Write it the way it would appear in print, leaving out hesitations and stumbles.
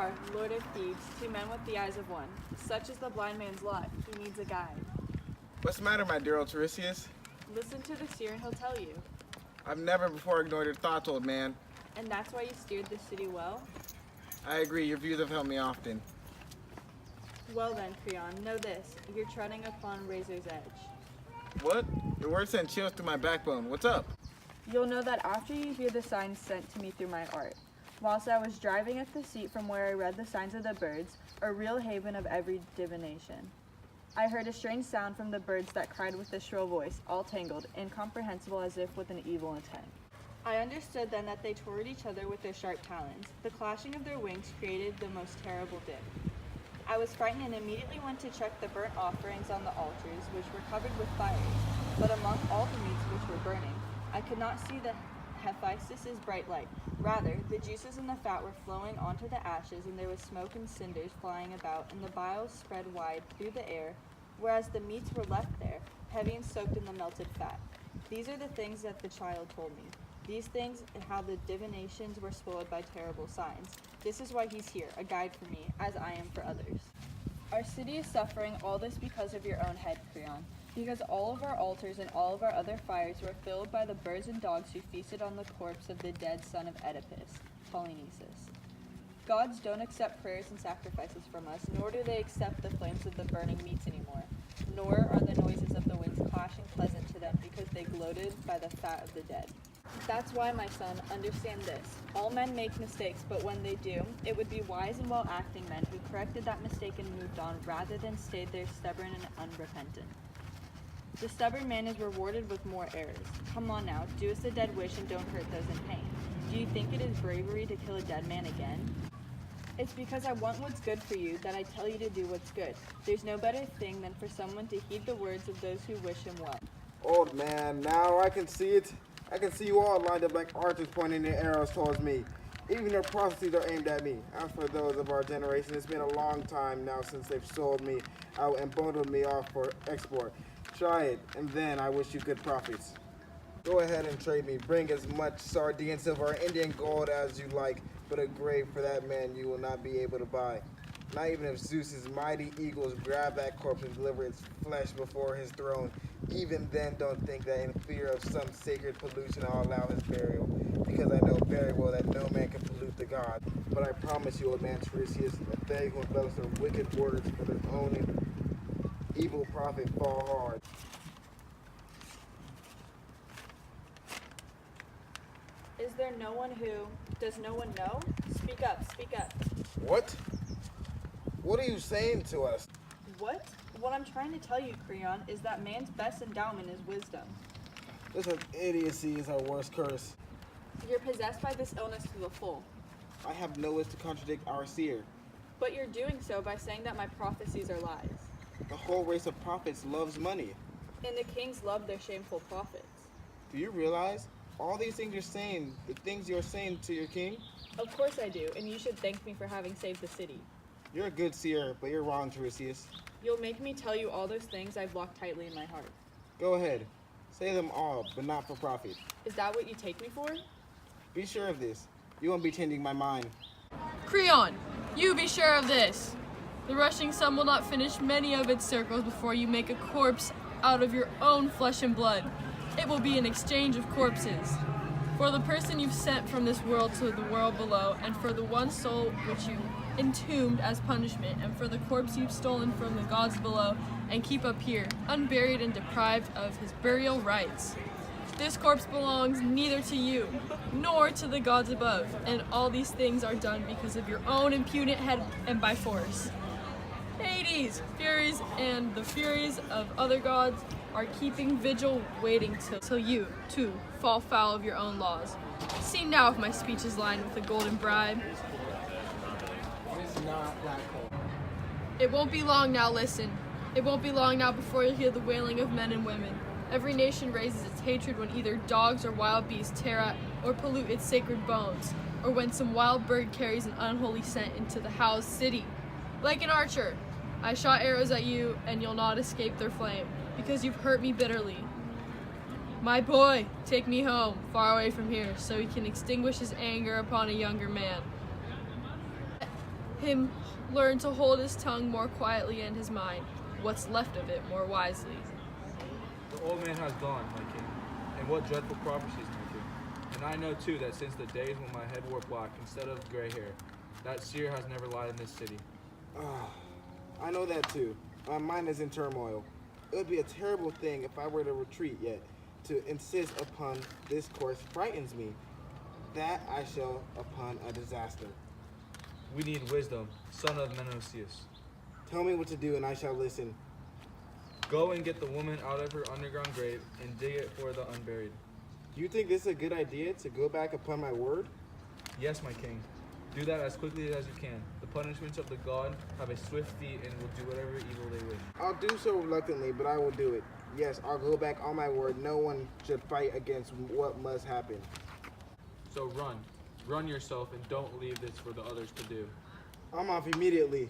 are, Lord of Thebes, two men with the eyes of one. Such is the blind man's lot. He needs a guide. What's the matter, my dear old Tiresias? Listen to the seer and he'll tell you. I've never before ignored your thoughts, old man. And that's why you steered the city well? I agree, your views have helped me often. Well then, Creon, know this. You're treading upon razor's edge. What? Your words sent chills through my backbone. What's up? You'll know that after you hear the signs sent to me through my art. Whilst I was driving at the seat from where I read the signs of the birds, a real haven of every divination. I heard a strange sound from the birds that cried with a shrill voice, all tangled, incomprehensible as if with an evil intent. I understood then that they toward each other with their sharp talons. The clashing of their wings created the most terrible din. I was frightened and immediately went to check the burnt offerings on the altars, which were covered with fires. But among all the meats which were burning, I could not see the Hephaestus' bright light. Rather, the juices and the fat were flowing onto the ashes, and there was smoke and cinders flying about, and the bile spread wide through the air, whereas the meats were left there, heavy and soaked in the melted fat. These are the things that the child told me. These things and how the divinations were spoiled by terrible signs. This is why he's here, a guide for me, as I am for others. Our city is suffering all this because of your own head, Creon. Because all of our altars and all of our other fires were filled by the birds and dogs who feasted on the corpse of the dead son of Oedipus, Polynices. Gods don't accept prayers and sacrifices from us, nor do they accept the flames of the burning meats anymore. Nor are the noises of the winds clashing pleasant to them because they gloated by the fat of the dead. That's why, my son, understand this. All men make mistakes, but when they do, it would be wise and well-acting men who corrected that mistake and moved on rather than stayed there stubborn and unrepentant. The stubborn man is rewarded with more errors. Come on now, do as the dead wish and don't hurt those in pain. Do you think it is bravery to kill a dead man again? It's because I want what's good for you that I tell you to do what's good. There's no better thing than for someone to heed the words of those who wish him well. Old man, now I can see it. I can see you all lined up like archers pointing their arrows towards me. Even their prophecies are aimed at me. As for those of our generation, it's been a long time now since they've sold me out and bundled me off for export. Try it, and then I wish you good profits. Go ahead and trade me. Bring as much Sardine silver or Indian gold as you like, but a grave for that man you will not be able to buy. Not even if Zeus's mighty eagles grab that corpse and deliver its flesh before his throne. Even then, don't think that in fear of some sacred pollution I'll allow his burial, because I know very well that no man can pollute the god. But I promise you, old man Tiresias, that they who envelope their wicked words for their own evil profit fall hard. Is there no one who, does no one know? Speak up, speak up. What? What are you saying to us? What? What I'm trying to tell you, Creon, is that man's best endowment is wisdom. This idiocy is our worst curse. You're possessed by this illness to the full. I have no wish to contradict our seer. But you're doing so by saying that my prophecies are lies. The whole race of prophets loves money. And the kings love their shameful prophets. Do you realize all these things you're saying, the things you're saying to your king? Of course I do, and you should thank me for having saved the city. You're a good seer, but you're wrong, Tiresias. You'll make me tell you all those things I've locked tightly in my heart. Go ahead. Say them all, but not for profit. Is that what you take me for? Be sure of this. You won't be changing my mind. Creon, you be sure of this. The rushing sun will not finish many of its circles before you make a corpse out of your own flesh and blood. It will be an exchange of corpses. For the person you've sent from this world to the world below, and for the one soul which you entombed as punishment, and for the corpse you've stolen from the gods below and keep up here, unburied and deprived of his burial rites. This corpse belongs neither to you nor to the gods above, and all these things are done because of your own impudent head and by force. Hades, Furies, and the Furies of other gods are keeping vigil, waiting till you, too, fall foul of your own laws. See now if my speech is lined with a golden bribe. It's not that cold. It won't be long now, listen. It won't be long now before you'll hear the wailing of men and women. Every nation raises its hatred when either dogs or wild beasts tear at or pollute its sacred bones, or when some wild bird carries an unholy scent into the housed city. Like an archer, I shot arrows at you, and you'll not escape their flame, because you've hurt me bitterly. My boy, take me home, far away from here, so he can extinguish his anger upon a younger man. him learn to hold his tongue more quietly and his mind, what's left of it, more wisely. The old man has gone, my king, and what dreadful prophecies, my king. And I know too that since the days when my head wore black instead of gray hair, that seer has never lied in this city. I know that too. My mind is in turmoil. It would be a terrible thing if I were to retreat yet. To insist upon this course frightens me. That I shall upon a disaster. We need wisdom, son of Menocius. Tell me what to do and I shall listen. Go and get the woman out of her underground grave and dig it for the unburied. Do you think this is a good idea to go back upon my word? Yes, my king. Do that as quickly as you can. The punishments of the god have a swift feet and will do whatever evil they wish. I'll do so reluctantly, but I will do it. Yes, I'll go back on my word. No one should fight against what must happen. So run. Run yourself and don't leave this for the others to do. I'm off immediately.